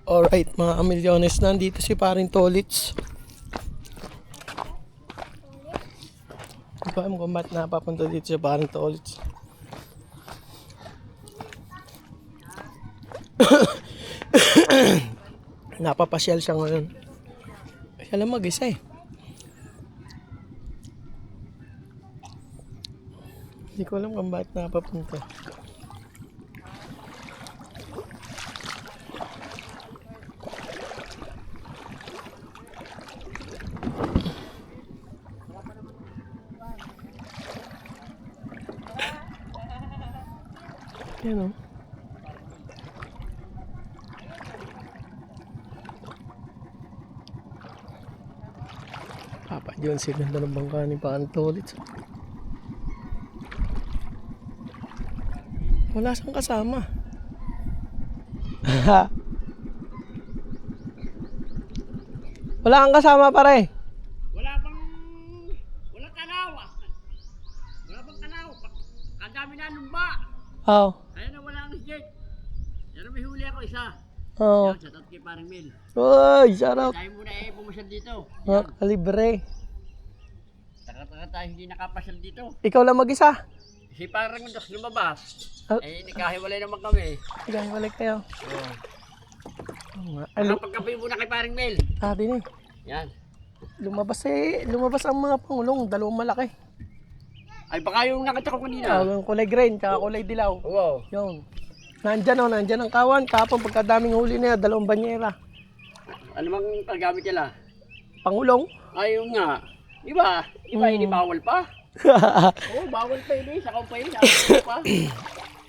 Alright mga kamilyones, nandito si paring Tolits. Hindi ko alam kung ba't napapunta dito si paring Tolits. Napapasyal siya ngayon. Siya lang mag-isa eh. Hindi ko alam kung ba't napapunta. Yan o. Papa John, ganda ng bangka ni Pantolits. Wala siyang kasama. Wala kang kasama pare. Wala kanaw. Wala bang kanaw. Kadami na lumba. Oo. Kaya na wala ang jet. Pero may huli ako isa. Oo. Yan, shout out kay Paring Mel. Uy, shout out. Tayo muna pumasyal dito. Kalibre. Taka tayo hindi nakapasyal dito. Ikaw lang mag-isa. Si Paring Dos lumabas. Ah. Nagkahiwalay naman kami. Sige, balik kayo. Oo. Oo nga. Ay, Nakapagkape muna kay Paring Mel. din eh. Yan. Lumabas ang mga pangulong, dalawang malaki. Ay baka yung nakita ko kanina. Yung kulay green, tsaka kulay dilaw. Wow. Yun. Nandyan ang kawan. Kapag pagkadaming huli na yan, dalawang banyera. Ano bang paggamit nila? Pangulong. Ayun nga. Diba? Hindi bawal pa. Oo, bawal pa yun eh. Sakaw pa yun. Pa.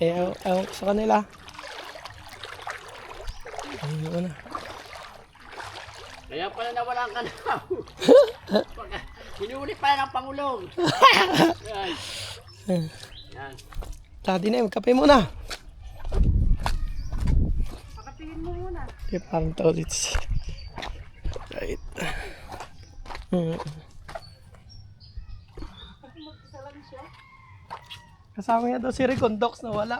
Ewan ko sa kanila. Ayun na. Kaya pala nawala ang kanaw. Hinuli pa yan ang Pangulong. Yan. Yan. Tadi na, magkape muna. Pakatingin mo muna. Okay, parang Tolits. Right. Kasama niya daw si Recondox na wala.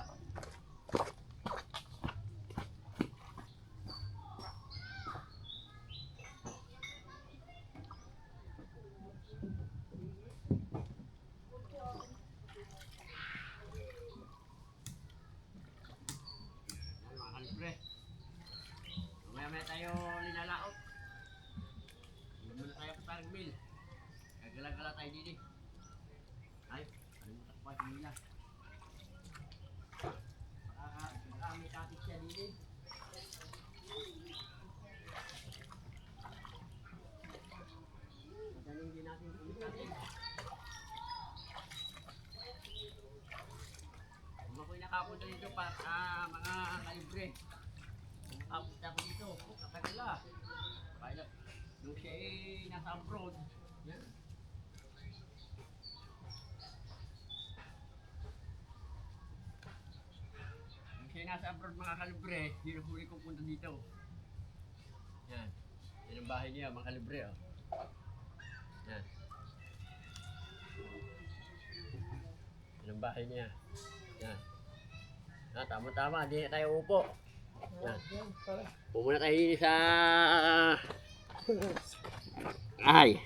Mamaya tayo linalaot. Hindi muna tayo Paring Mel. Gagala-gala tayo dito. Ay, kalimutan ko pa nila. Baka may kapit siya dito. Madaling din natin kumikatin. Kung ako'y nakapunta dito mga kalibre. Nakapunta ako dito. Kakagala. Kaya nung siya nasa abroad. Yan. Nung siya nasa abroad mga kalibre, hinahuli ko punta dito. Yan. Yan ang bahay niya mga kalibre. Oh. Yan. Yan ang bahay niya. Yan. Tama-tama. Hindi na tayo upo. Yan. Pumuna tayo dito sa... Ay.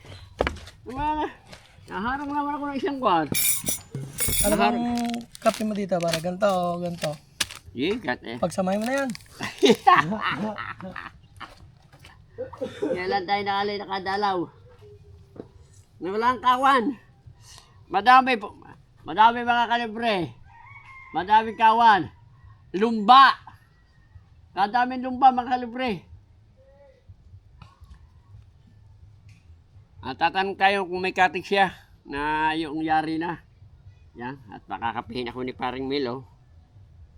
Naharang naman ako ng isang kwan. Ano bang kape mo dito? Para ganito o ganito? Ikat eh. Pagsamay mo na yan. Kailan tayo nakadalaw. Walang kawan. Madami mga kalibre. Madami kawan. Lumba. Kadaming lumba mga kalibre. Tatanong tayo kung may katik siya na yung yari na. Yan. At makakapihin ako ni Paring Mel. Oh.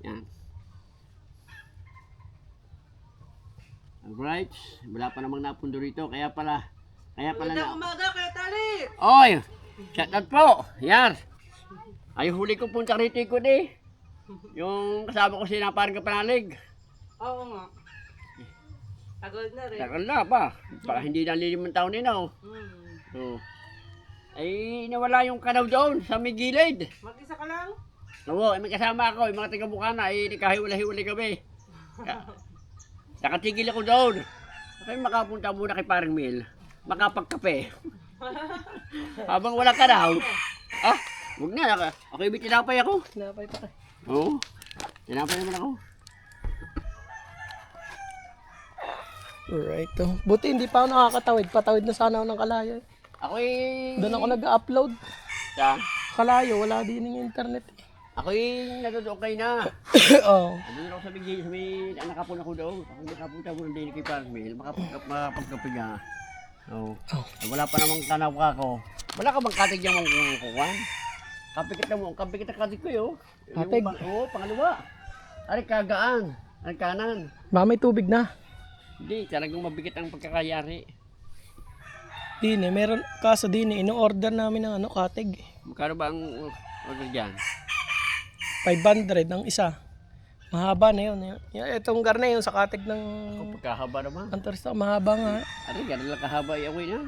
Yan. Alright. Wala pa namang napundo rito. Kaya pala na... umaga kaya tali! Oy! Shout out po! Yan! Ay huli ko punta rito ko di. Yung kasama ko si Paring Kapanalig. Oo nga. Tagal na rin. Tagal na ba? Baka hindi na 5 taon din ako. Oh. Ay nawala yung kanaw doon sa may gilid. Mag-isa ka lang? Oo, may kasama ako, yung mga taga-Bukana, nagkahiwalay-hiwalay kami. Nakatigil ako doon. Kaya makapunta muna kay Paring Mil. Makapagkape. Habang wala ka raw. Ah, huwag na. Ako ibig tinapay ako. Napay pa kayo. Oo. Tinapay naman ako. Alright. Oh. Buti hindi pa ako nakakatawid. Patawid na sana ako ng Kalayo. Ako'y... Doon ako nag-upload. Sa? Kalayo, wala din ng internet. Ako'y nagdodokay na. Oo. Doon ako sa may nakapon ako doon. Ako nakapunta mo ng daily kay Paring Mil. Makapagkape niya. Oo. Wala pa namang tanaw ka ako. Wala ka bang katig yung mga kukuhan? Kape kita katig ko yun. Katig? Oo, pangalawa. Ari kagaan. Ari kanan. Baka may tubig na. Hindi, talagang mabigat ang pagkakayari. Dine, meron kaso dine, ino-order namin ng katig. Magkano ba ang order dyan? 500 ang isa. Mahaba na yun. Itong garna yun sa katig ng Pagkahaba naman. Antarista, mahaba nga. Ari, gano'n lang kahaba okay na.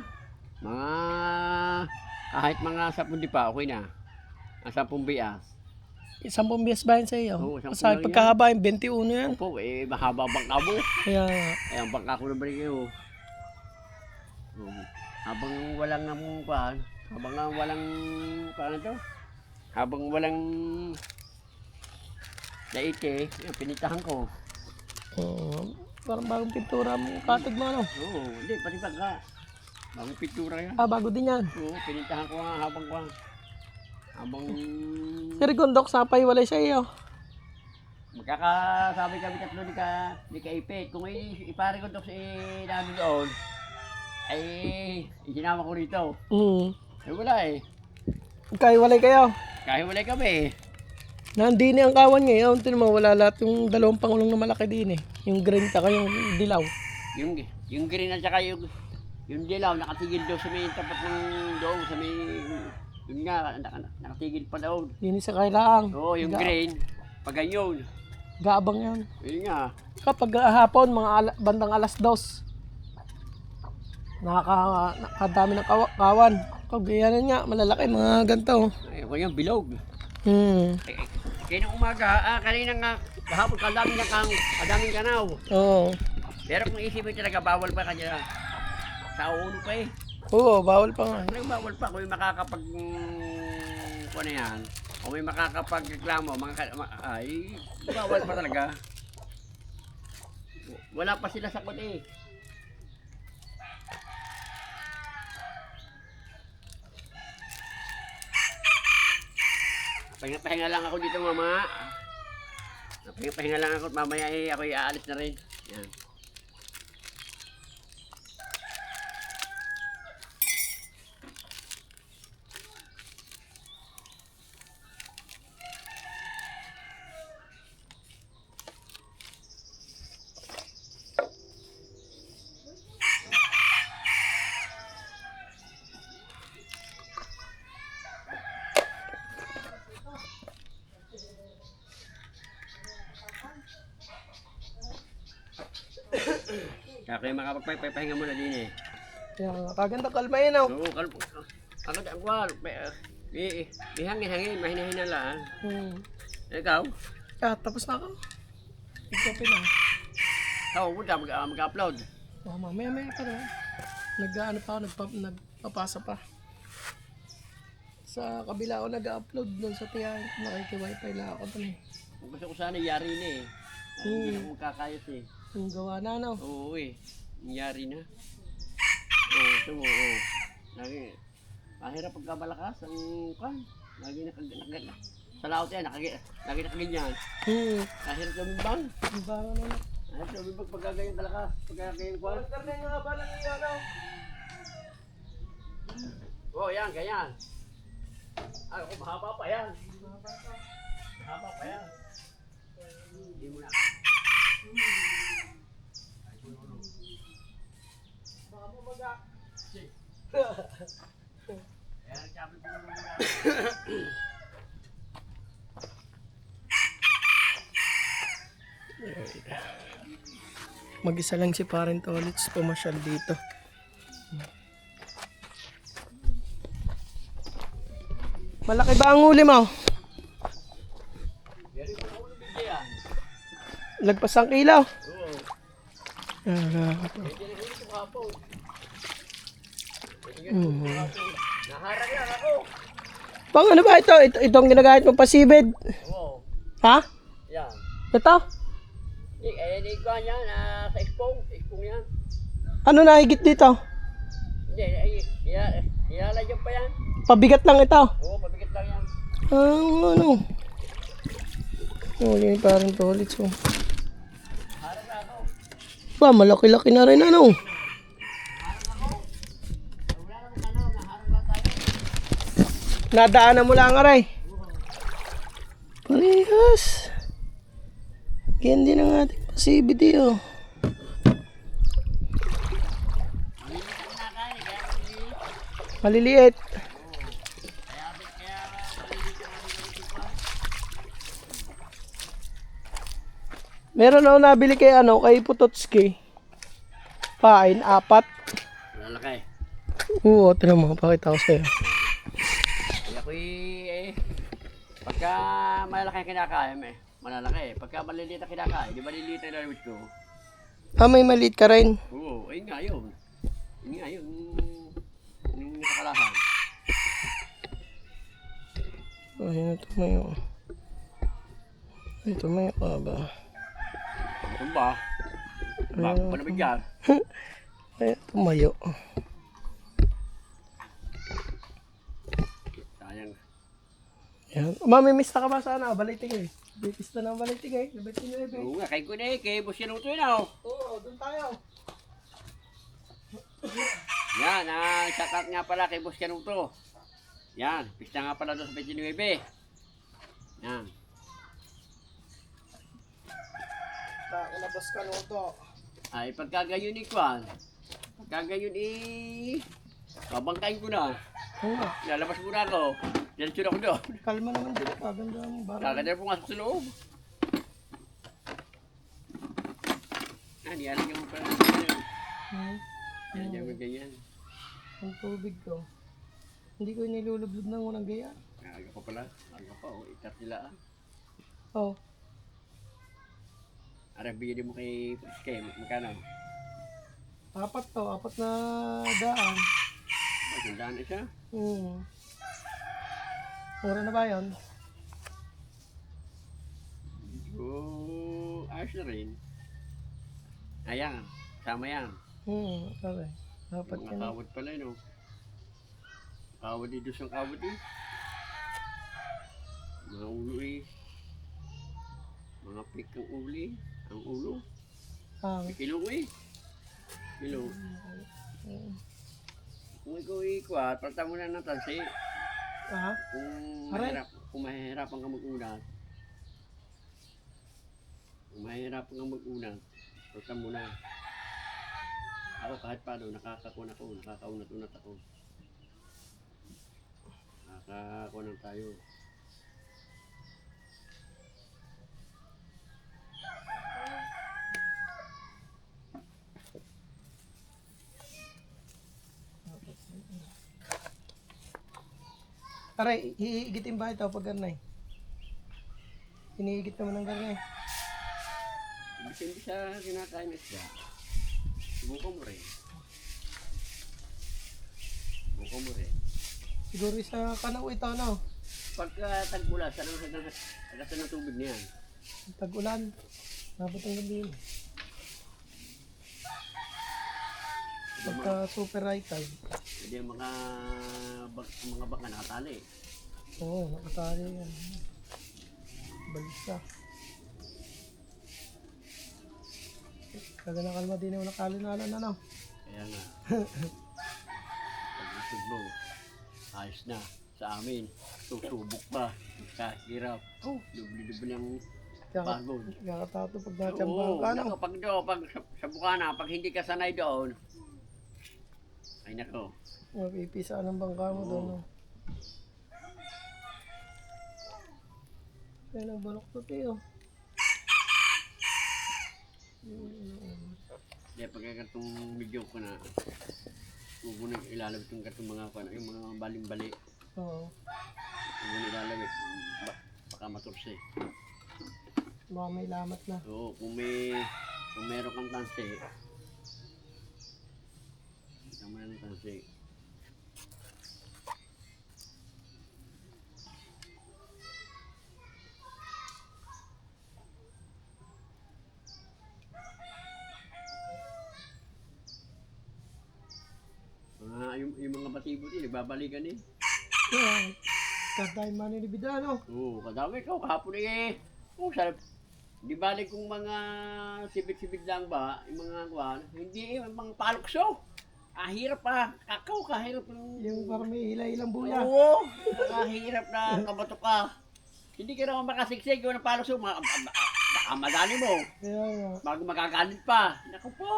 Mga, kahit mga 10 di pa, okay na. Ang 10 bias. 10 bias ba yun sa iyo? Oo, 10 Sa lang pagkahaba yung 21 yan. Opo, mahaba bangka mo. Kaya Ang bangka ko naman kayo. Habang walang namukuhan, habang walang laite, yung pinitahan ko. parang bagong pintura mo katig mo ano. Oo, hindi, pati bangka. Bagong pintura yan. Bago din yan. Oo, pinitahan ko nga habang Si Rigondok, sapay walay sa iyo. magkakasabi kami tatlo ni Kaipit. Kung ipare ko to si namin doon, ay isinama ko rito. Eh wala eh. Kaya walay kayo. Kahit wala kami. Nandini ang kawan ngayon. Ito naman wala lahat yung dalawang pangulong na malaki din eh. Yung green taka yung dilaw. Yung green at saka yung dilaw nakatigil doon sa may tapat ng doon sa may yun nga nakatigil pa doon. Yun sa kailaang. Oo, yung green pag ganyan. Gaabang yan. Yun nga. Kapag hapon, mga bandang alas 2. Nakakadami ng kawan. Kagayanan nga, malalaki mga ganito. Ay, ako yung bilog. Kaya nung umaga, kanina nga, kahapon kadaming kanaw. Oo. Pero kung isipin talaga, bawal pa kanya. Sa ulo pa eh. Oo, bawal pa nga. Talagang bawal pa kung may makakapag... ano yan? O may makakapagreklamo, ay, bawal pa talaga. Wala pa sila sakot eh. Pahinga lang ako dito mama. Pahinga lang ako at mamaya eh ako aalis na rin. Yan. Kaya kayo makapagpahinga muna din eh. Kaya kaganda kalma yun oh. Oo, agad ang wal. Ihangin, mahina-hina lang. Ikaw? Tapos na ako. Ikaw na. Oo, punta mag-upload. Mamaya pa rin. Nag-ano pa ako, nagpapasa pa. Sa kabila ako nag-upload doon sa tiyahin. Nakiki-wifi lang ako doon eh. Kung gusto ko sana yari na eh. Hindi na ako magkakayos eh. Yung gawa na no? Oo eh. Yari na. Oo, ito mo. Oo. Mahirap pagkabalakas ang kan. Lagi nakaganyan. Sa laot yan, lagi nakaganyan. Kahirap lumimbang. Limbang ano na. Kahirap lumimbang pagkagayan kalakas. Pagkagayan kwan. Karne nga ba lang yung ano? Oo, yan, ganyan. Ay, ako mahaba pa yan. Mahaba pa yan. Hindi mo na. Mag-isa lang si Parent Olits pumasyal dito. Malaki ba ang huli mo? Lagpas ang kilo. Oo. Naharang lang ako. Pang ano ba ito? Itong ginagamit mo pasibid? Oo. Ha? Yan. Ito? Hindi ko yan. Sa Expong. Expong yan. Ano nahigit dito? Hindi. Ilalagyan pa yan. Pabigat lang ito. Oo, pabigat lang yan. Ano? Oh, yun parang toilet so. Harang na ako. Ba, malaki-laki na rin ano. Wala naman naharang lang tayo. Nadaanan mo lang aray. Parehas. Ganyan din ang ating pasibid oh. Maliliit. Meron ako nabili kay kay Putotski. Pain, 4. Malalaki. Oo, tinan mo, pakita ko sa'yo. Kaya ako'y pagka malalaki ang kinakain, malalaki. Pagka maliliit ang kinakain, di maliliit ang lalawit ko. Ah, may maliit ka rin. Oo, ayun nga yun. Yun nga yun. Yung nakakalahan. Ayun, tumayo. Ay, tumayo ka ba? Ito ba? Bago pa naman dyan. Ay, tumayo. Sayang. Yan. Mamimiss ka ba sana? Baliting eh. Bipista ng baliting eh. Baliting nyo eh. Oo nga, kay ko na kay Boss Yanuto yun ako. Oo, doon tayo. Yan, shoutout nga pala kay Boss Yanuto. Yan, pista nga pala doon sa 29. Yan. Labas ka to. Ay, pagka ganyan Kwan, pagka ganyan babangkain ko na. Oo nga. Lalabas muna ako. Diretso na ako doon. Kalma naman din. Kaganda mo. Kakadala pumasok sa loob. Niyalagyan mo pala. Niyalagyan mo ganyan. Ang tubig ko. Hindi ko nilulublob ng unang gaya. Aga pa pala. Aga pa. Ikat nila Oh. Arang bigyan mo kay Priske. Magkano? 4 to. 4 na daan. Magandaan na siya. Mura na ba yun? Ayos na rin. Ayan. Sama yan. Okay. Dapat Mga yan. kawad pala no. Kawad dito sa kawad Mga ulo Mga pik ang uli. Ang ulo. Kilo Kilo. Kung ikaw ikwat, palta mo na ng tansi. Kung mahihirapan ka mag-unat. Kung mahihirapan ka mag-unat, palta mo na. Ako kahit paano, nakakaunat-unat ako. Nakakakunan tayo. Aray, hihigitin ba ito pag garnay? Hinihigit naman ng garnay. Hindi siya kinakain na siya. Subukan mo rin. Siguro sa kanaw ito, no? Pagka tag-ulan, saan ng tubig niyan? Tag-ulan. Nabot ang gabi yun. Pagka super high tide. Hindi ang mga baka nakatali. Oo, nakatali yan. Balisa. Kaga na kalma din yung nakalinalan ano. Kaya nga. Pag-isog mo, ayos na. Sa amin, susubok pa. Kahirap. Dubli-dubli ang pagod. Kakatato pag natsambahan ka no. Pag sa bukana, pag hindi ka sanay doon, ay nako. Mapipisaan ang bangka mo doon. No? Yan ang balok to tayo. Kaya pagkakatong video ko na, huwag mo nang ilalabit yung katong yung mga baling-bali. Oo. Huwag mo nang ilalabit. Baka maturse. Baka may lamat na. Oo, kung meron kang tanse, Tama ng tansi. Yung mga batibo din, nagbabalikan eh. Yan. Katay manilibida, no? Oo, kadami ikaw, kahapon eh. Oo, sarap. Di balik kung mga sibit-sibit lang ba, yung mga kwan, hindi yung mga palukso. Hirap pa, kakao, kahirap Yung parang may ilang buya. Oo, kahirap na kabato ka. Hindi ka naman makasiksik yung palukso, baka madali mo. Kaya nga. Bago magkagalit pa. Naku po!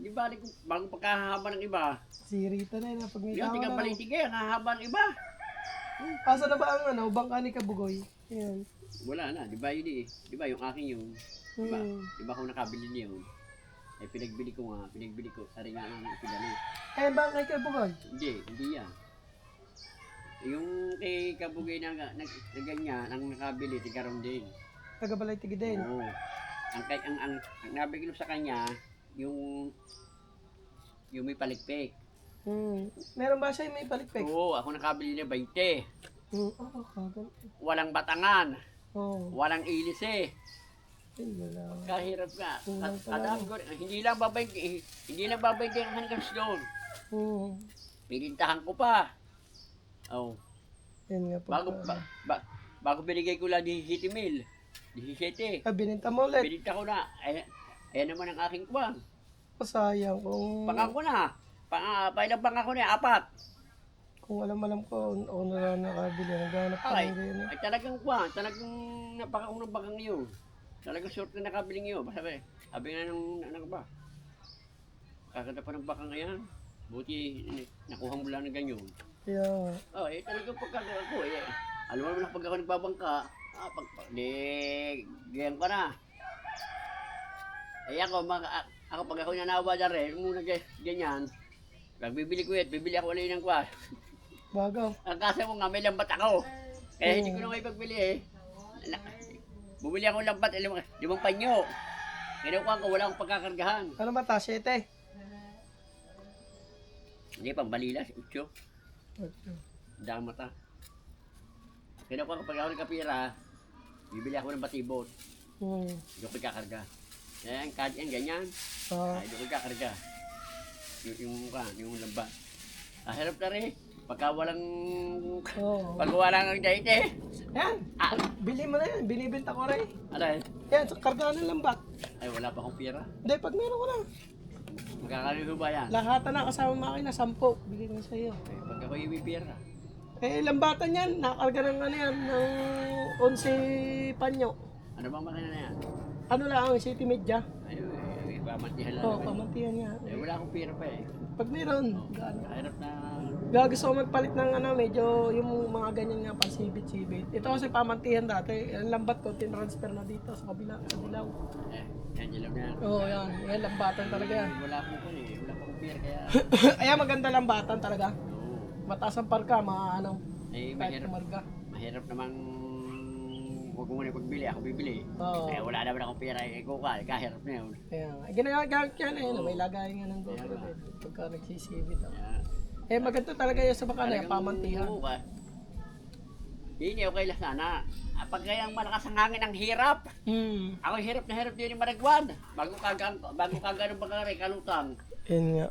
Di balik kung bago pagkahaba ng iba. Sirita na yun, pag may Yan, tao tingnan na. palitig eh, ang hahaba ng iba. Asa na ba ang bangka ni Kabugoy? Yan. Wala na, di ba yun eh? Di ba yung akin yung, di ba? Di ba kung nakabili niya yun? Eh pinagbili ko, sari nga lang pinali. Eh, bangka kay Kabugoy? Hindi yan. Yung kay Kabugay na ganyan, ang nakabili, tigaron din. Tagabalay tigi din. Oo. Ang nabigay ko sa kanya, yung may palikpik. Meron ba siya yung may palikpik? Oo, ako nakabili niya 20. Oo, kagal. Walang batangan, Oo. walang ilis eh. Ay, wala. Kahirap ka. Kulang At talaga. alam ko, hindi lang babay ang hanggang doon. Pinintahan ko pa. Oh, Yan nga po. bago binigay ko lang 17,000. 17. Bininta mo ulit. Pininta ko na. Ayan naman ang aking kuwang. Sayang kung... Pangako na. Pailang pangako na, 4. Kung alam ko, ako na lang nakabili. Naghanap ka Ay, ng ganyan. ay talagang kuwang. Talagang napakaunang bakang iyo. Talagang short na nakabiling iyo. Sabi nga nung anak ba? Kakata pa ng bakang yan. Buti nakuha mo lang ng ganyan. Kaya, Talagang pagkakala ko eh. Alam mo naman pag ako nagbabangka, ganyan ka na. Ako pag ako nanawa na rin, muna ganyan, pag bibili ko bibili ako ulit ng kwas. bagaw. Ang kasi mo nga, may lambat ako. Kaya hindi ko na kayo pagbili eh. Bumili ako ng lambat, 5 panyo. Kinukuha ko, wala akong pagkakargahan. Ano ba ta? 7? Hindi, pambalilas, 8. Dama ta. Kinukuha ko pag ako ng kapira, bibili ako ng batibot. Hindi ko pagkakarga. Yan, ganyan. Hindi ko pagkakarga. Yung lambat. Hirap na rin. Pagka walang ang date eh. Yan. Bili mo na yan. Binibenta ko rin. Ano eh? Yan, sa kargaan ng lambat. Ay, wala pa akong pira. Hindi, pag meron ko na. Magkakaroon ba yan? Lahatan na kasama makina, 10. Bigay ko sa iyo. Pag ako yung may pira. Lambatan yan. Nakarga ng yan, ng 11 panyo. Ano bang makina na yan? Ano lang, city media. Ay, pamantihan lang. Oo, naman. pamantiyan niya. Wala akong pira pa eh. Pag meron, Hirap na. gusto ko magpalit ng medyo yung mga ganyan nga pasibit-sibit. Ito kasi pamantihan dati. Ang lambat ko, tinransfer na dito sa kabila, sa dilaw. Yan, dilaw na yan. Oo, yan. Yan, lambatan talaga yan. Wala akong wala akong pira kaya. Ayan, maganda lambatan talaga. Oo. Mataas ang parka, mga Eh, kahit kumarga. mahirap namang huwag mo muna pagbili, ako bibili. Oo. Wala naman akong pira, kahirap na yun. Ayan. Ginagamit yan eh. May lagayan nga ng GoPro din. Pagka nagsisibit. Kaya, Maganda talaga yan sa baka na pamantihan. Oo ba? Hindi, okay lang sana. Pag kayang malakas ang hangin, ang hirap. Ako hirap na hirap din yung maragwan. Bago kaga ng bagay, kalutang. Yun nga.